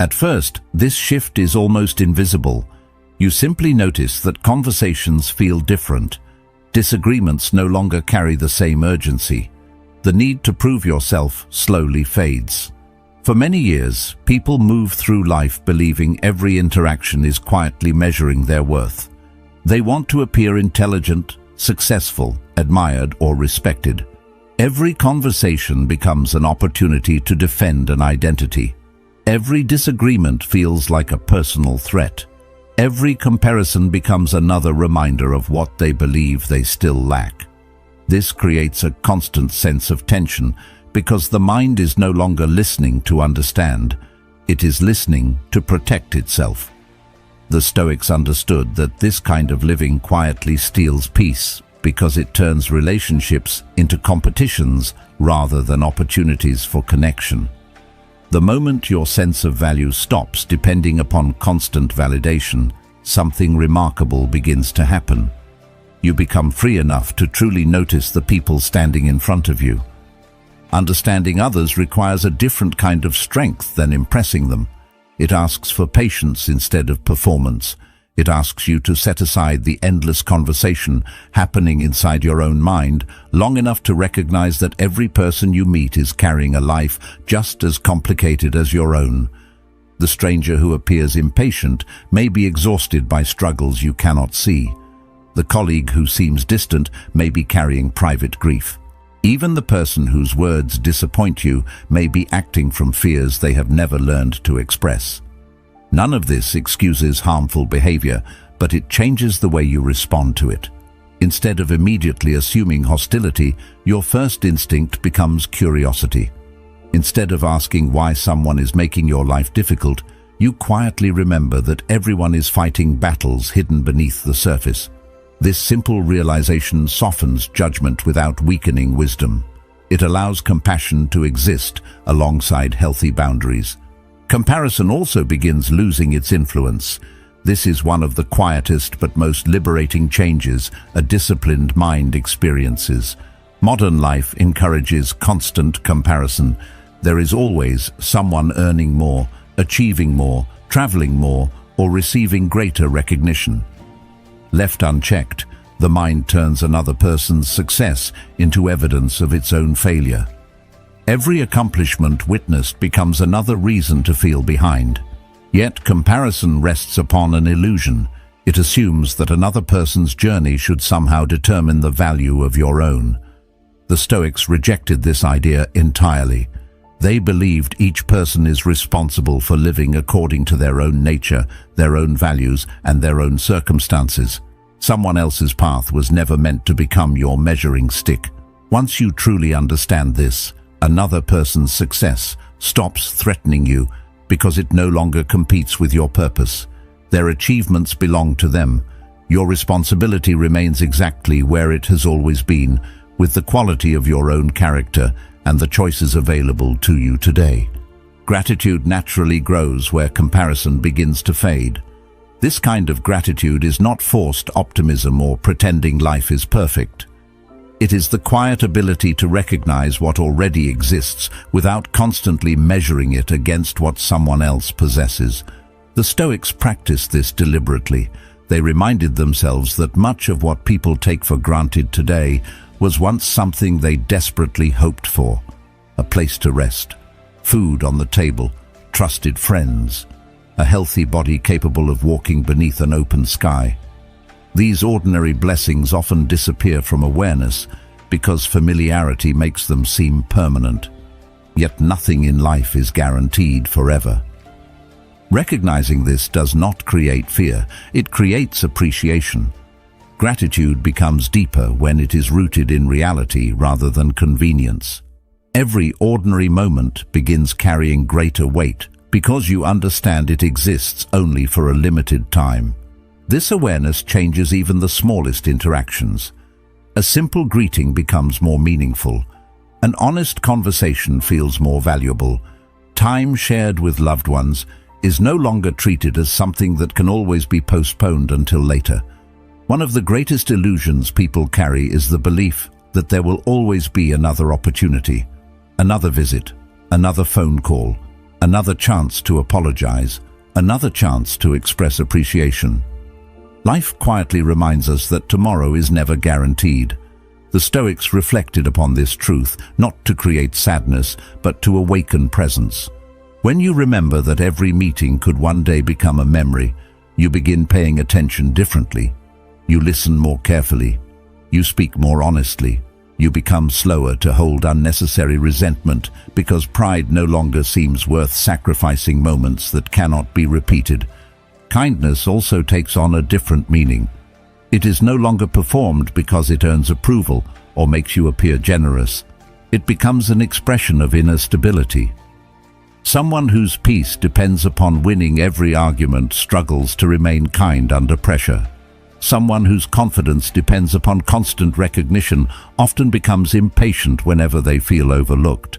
At first, this shift is almost invisible. You simply notice that conversations feel different. Disagreements no longer carry the same urgency. The need to prove yourself slowly fades. For many years, people move through life believing every interaction is quietly measuring their worth. They want to appear intelligent, successful, admired, or respected. Every conversation becomes an opportunity to defend an identity. Every disagreement feels like a personal threat. Every comparison becomes another reminder of what they believe they still lack. This creates a constant sense of tension because the mind is no longer listening to understand. It is listening to protect itself. The Stoics understood that this kind of living quietly steals peace because it turns relationships into competitions rather than opportunities for connection. The moment your sense of value stops depending upon constant validation, something remarkable begins to happen. You become free enough to truly notice the people standing in front of you. Understanding others requires a different kind of strength than impressing them. It asks for patience instead of performance. It asks you to set aside the endless conversation happening inside your own mind long enough to recognize that every person you meet is carrying a life just as complicated as your own. The stranger who appears impatient may be exhausted by struggles you cannot see. The colleague who seems distant may be carrying private grief. Even the person whose words disappoint you may be acting from fears they have never learned to express. None of this excuses harmful behavior, but it changes the way you respond to it. Instead of immediately assuming hostility, your first instinct becomes curiosity. Instead of asking why someone is making your life difficult, you quietly remember that everyone is fighting battles hidden beneath the surface. This simple realization softens judgment without weakening wisdom. It allows compassion to exist alongside healthy boundaries. Comparison also begins losing its influence. This is one of the quietest but most liberating changes a disciplined mind experiences. Modern life encourages constant comparison. There is always someone earning more, achieving more, traveling more, or receiving greater recognition. Left unchecked, the mind turns another person's success into evidence of its own failure. Every accomplishment witnessed becomes another reason to feel behind. Yet comparison rests upon an illusion. It assumes that another person's journey should somehow determine the value of your own. The Stoics rejected this idea entirely. They believed each person is responsible for living according to their own nature, their own values, and their own circumstances. Someone else's path was never meant to become your measuring stick. Once you truly understand this, another person's success stops threatening you because it no longer competes with your purpose. Their achievements belong to them. Your responsibility remains exactly where it has always been, with the quality of your own character and the choices available to you today. Gratitude naturally grows where comparison begins to fade. This kind of gratitude is not forced optimism or pretending life is perfect. It is the quiet ability to recognize what already exists without constantly measuring it against what someone else possesses. The Stoics practiced this deliberately. They reminded themselves that much of what people take for granted today was once something they desperately hoped for. A place to rest, food on the table, trusted friends, a healthy body capable of walking beneath an open sky. These ordinary blessings often disappear from awareness because familiarity makes them seem permanent. Yet nothing in life is guaranteed forever. Recognizing this does not create fear, it creates appreciation. Gratitude becomes deeper when it is rooted in reality rather than convenience. Every ordinary moment begins carrying greater weight because you understand it exists only for a limited time. This awareness changes even the smallest interactions. A simple greeting becomes more meaningful. An honest conversation feels more valuable. Time shared with loved ones is no longer treated as something that can always be postponed until later. One of the greatest illusions people carry is the belief that there will always be another opportunity, another visit, another phone call, another chance to apologize, another chance to express appreciation. Life quietly reminds us that tomorrow is never guaranteed. The Stoics reflected upon this truth, not to create sadness, but to awaken presence. When you remember that every meeting could one day become a memory, you begin paying attention differently. You listen more carefully. You speak more honestly. You become slower to hold unnecessary resentment because pride no longer seems worth sacrificing moments that cannot be repeated. Kindness also takes on a different meaning. It is no longer performed because it earns approval or makes you appear generous. It becomes an expression of inner stability. Someone whose peace depends upon winning every argument struggles to remain kind under pressure. Someone whose confidence depends upon constant recognition often becomes impatient whenever they feel overlooked.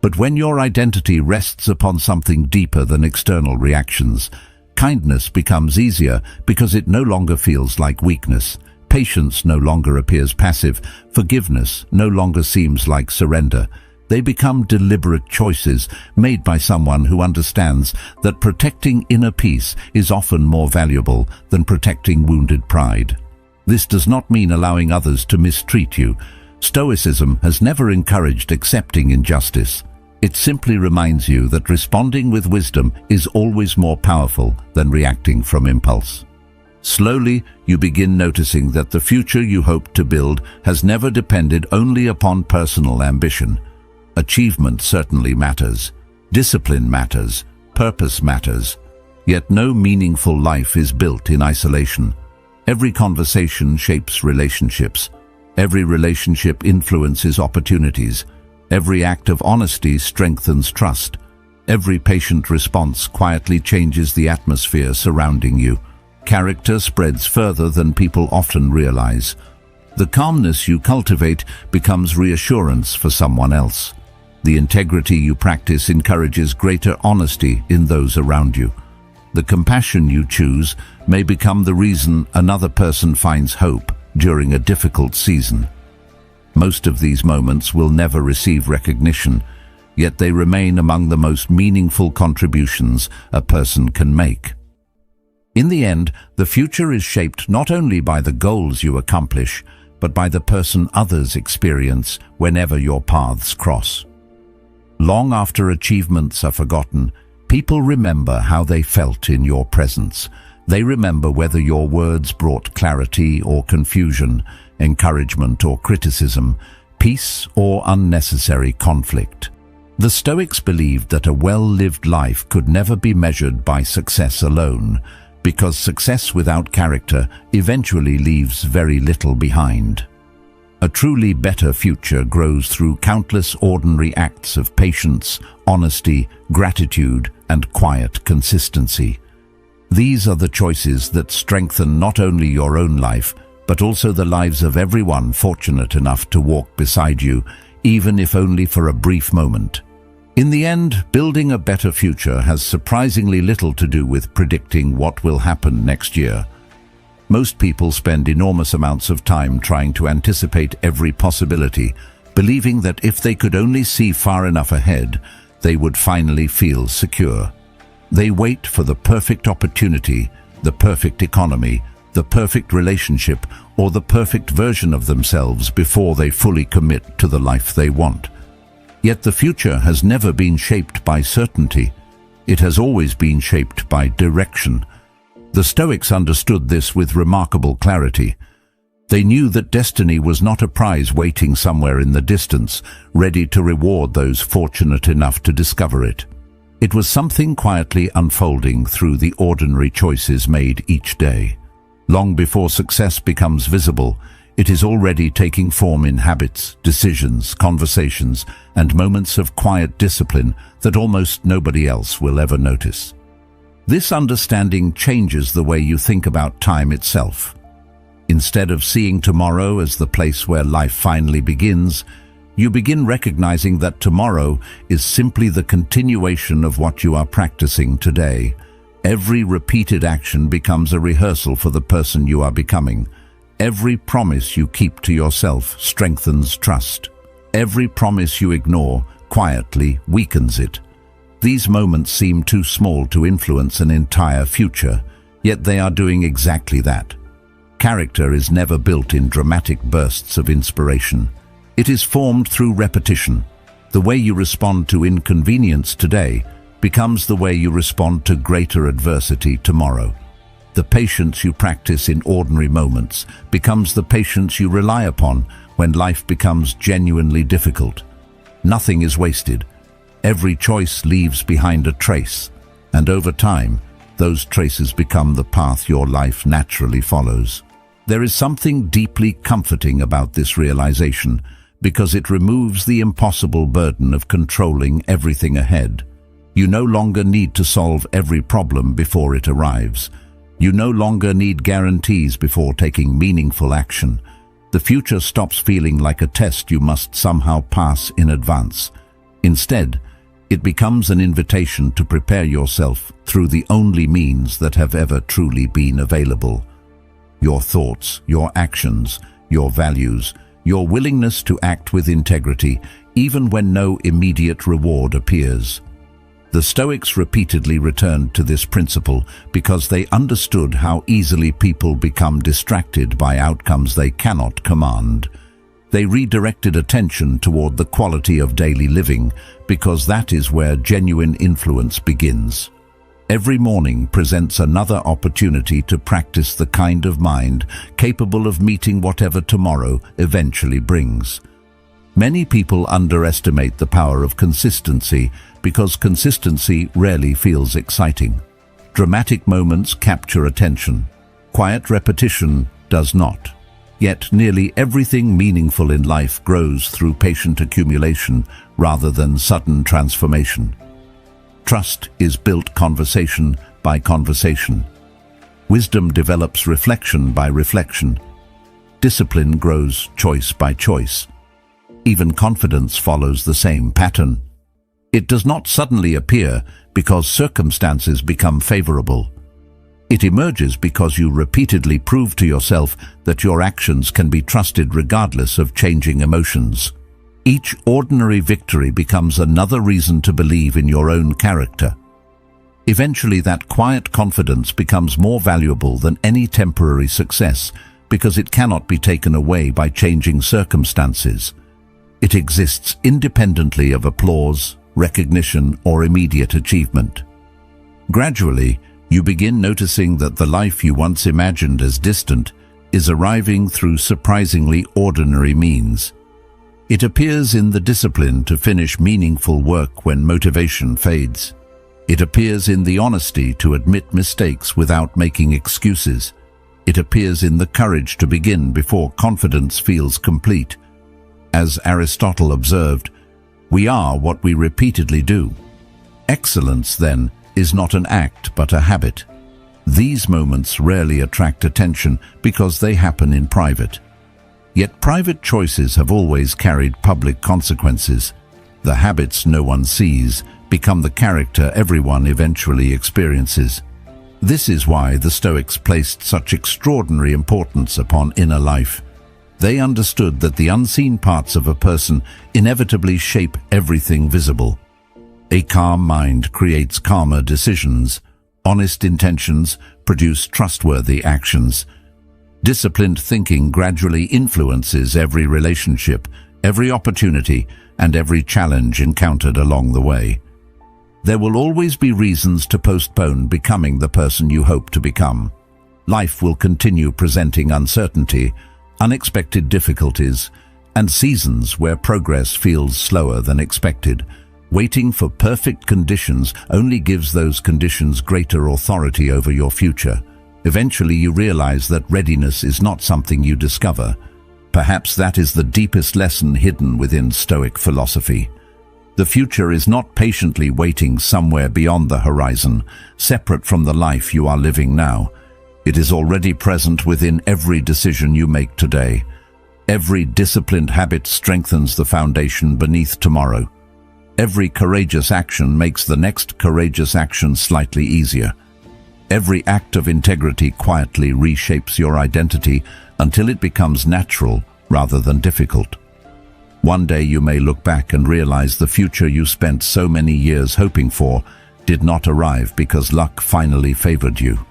But when your identity rests upon something deeper than external reactions, kindness becomes easier because it no longer feels like weakness. Patience no longer appears passive. Forgiveness no longer seems like surrender. They become deliberate choices made by someone who understands that protecting inner peace is often more valuable than protecting wounded pride. This does not mean allowing others to mistreat you. Stoicism has never encouraged accepting injustice. It simply reminds you that responding with wisdom is always more powerful than reacting from impulse. Slowly, you begin noticing that the future you hope to build has never depended only upon personal ambition. Achievement certainly matters. Discipline matters. Purpose matters. Yet no meaningful life is built in isolation. Every conversation shapes relationships. Every relationship influences opportunities. Every act of honesty strengthens trust. Every patient response quietly changes the atmosphere surrounding you. Character spreads further than people often realize. The calmness you cultivate becomes reassurance for someone else. The integrity you practice encourages greater honesty in those around you. The compassion you choose may become the reason another person finds hope during a difficult season. Most of these moments will never receive recognition, yet they remain among the most meaningful contributions a person can make. In the end, the future is shaped not only by the goals you accomplish, but by the person others experience whenever your paths cross. Long after achievements are forgotten, people remember how they felt in your presence. They remember whether your words brought clarity or confusion, encouragement or criticism, peace or unnecessary conflict. The Stoics believed that a well-lived life could never be measured by success alone, because success without character eventually leaves very little behind. A truly better future grows through countless ordinary acts of patience, honesty, gratitude, and quiet consistency. These are the choices that strengthen not only your own life, but also the lives of everyone fortunate enough to walk beside you, even if only for a brief moment. In the end, building a better future has surprisingly little to do with predicting what will happen next year. Most people spend enormous amounts of time trying to anticipate every possibility, believing that if they could only see far enough ahead, they would finally feel secure. They wait for the perfect opportunity, the perfect economy, the perfect relationship, or the perfect version of themselves before they fully commit to the life they want. Yet the future has never been shaped by certainty. It has always been shaped by direction. The Stoics understood this with remarkable clarity. They knew that destiny was not a prize waiting somewhere in the distance, ready to reward those fortunate enough to discover it. It was something quietly unfolding through the ordinary choices made each day. Long before success becomes visible, it is already taking form in habits, decisions, conversations, and moments of quiet discipline that almost nobody else will ever notice. This understanding changes the way you think about time itself. Instead of seeing tomorrow as the place where life finally begins, you begin recognizing that tomorrow is simply the continuation of what you are practicing today. Every repeated action becomes a rehearsal for the person you are becoming. Every promise you keep to yourself strengthens trust. Every promise you ignore quietly weakens it. These moments seem too small to influence an entire future, yet they are doing exactly that. Character is never built in dramatic bursts of inspiration. It is formed through repetition. The way you respond to inconvenience today becomes the way you respond to greater adversity tomorrow. The patience you practice in ordinary moments becomes the patience you rely upon when life becomes genuinely difficult. Nothing is wasted. Every choice leaves behind a trace, and over time, those traces become the path your life naturally follows. There is something deeply comforting about this realization, because it removes the impossible burden of controlling everything ahead. You no longer need to solve every problem before it arrives. You no longer need guarantees before taking meaningful action. The future stops feeling like a test you must somehow pass in advance. Instead, it becomes an invitation to prepare yourself through the only means that have ever truly been available. Your thoughts, your actions, your values, your willingness to act with integrity, even when no immediate reward appears. The Stoics repeatedly returned to this principle because they understood how easily people become distracted by outcomes they cannot command. They redirected attention toward the quality of daily living because that is where genuine influence begins. Every morning presents another opportunity to practice the kind of mind capable of meeting whatever tomorrow eventually brings. Many people underestimate the power of consistency because consistency rarely feels exciting. Dramatic moments capture attention. Quiet repetition does not. Yet nearly everything meaningful in life grows through patient accumulation rather than sudden transformation. Trust is built conversation by conversation. Wisdom develops reflection by reflection. Discipline grows choice by choice. Even confidence follows the same pattern. It does not suddenly appear because circumstances become favorable. It emerges because you repeatedly prove to yourself that your actions can be trusted regardless of changing emotions. Each ordinary victory becomes another reason to believe in your own character. Eventually, that quiet confidence becomes more valuable than any temporary success because it cannot be taken away by changing circumstances. It exists independently of applause, recognition, or immediate achievement. Gradually, you begin noticing that the life you once imagined as distant is arriving through surprisingly ordinary means. It appears in the discipline to finish meaningful work when motivation fades. It appears in the honesty to admit mistakes without making excuses. It appears in the courage to begin before confidence feels complete. As Aristotle observed, we are what we repeatedly do. Excellence, then, is not an act but a habit. These moments rarely attract attention because they happen in private. Yet private choices have always carried public consequences. The habits no one sees become the character everyone eventually experiences. This is why the Stoics placed such extraordinary importance upon inner life. They understood that the unseen parts of a person inevitably shape everything visible. A calm mind creates calmer decisions. Honest intentions produce trustworthy actions. Disciplined thinking gradually influences every relationship, every opportunity, and every challenge encountered along the way. There will always be reasons to postpone becoming the person you hope to become. Life will continue presenting uncertainty, unexpected difficulties, and seasons where progress feels slower than expected. Waiting for perfect conditions only gives those conditions greater authority over your future. Eventually you realize that readiness is not something you discover. Perhaps that is the deepest lesson hidden within Stoic philosophy. The future is not patiently waiting somewhere beyond the horizon, separate from the life you are living now. It is already present within every decision you make today. Every disciplined habit strengthens the foundation beneath tomorrow. Every courageous action makes the next courageous action slightly easier. Every act of integrity quietly reshapes your identity until it becomes natural rather than difficult. One day you may look back and realize the future you spent so many years hoping for did not arrive because luck finally favored you.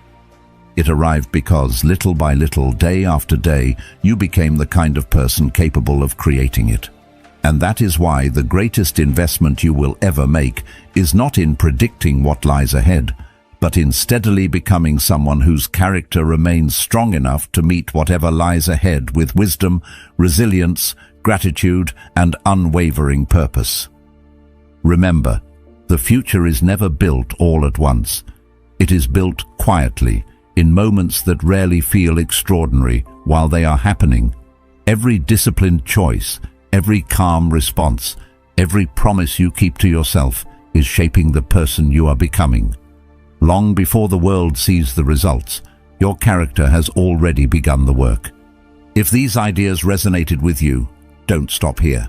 It arrived because, little by little, day after day, you became the kind of person capable of creating it. And that is why the greatest investment you will ever make is not in predicting what lies ahead, but in steadily becoming someone whose character remains strong enough to meet whatever lies ahead with wisdom, resilience, gratitude, and unwavering purpose. Remember, the future is never built all at once. It is built quietly, in moments that rarely feel extraordinary while they are happening. Every disciplined choice, every calm response, every promise you keep to yourself is shaping the person you are becoming. Long before the world sees the results, your character has already begun the work. If these ideas resonated with you, don't stop here.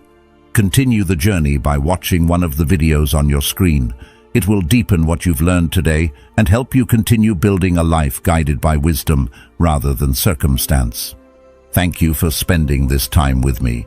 Continue the journey by watching one of the videos on your screen. It will deepen what you've learned today and help you continue building a life guided by wisdom rather than circumstance. Thank you for spending this time with me.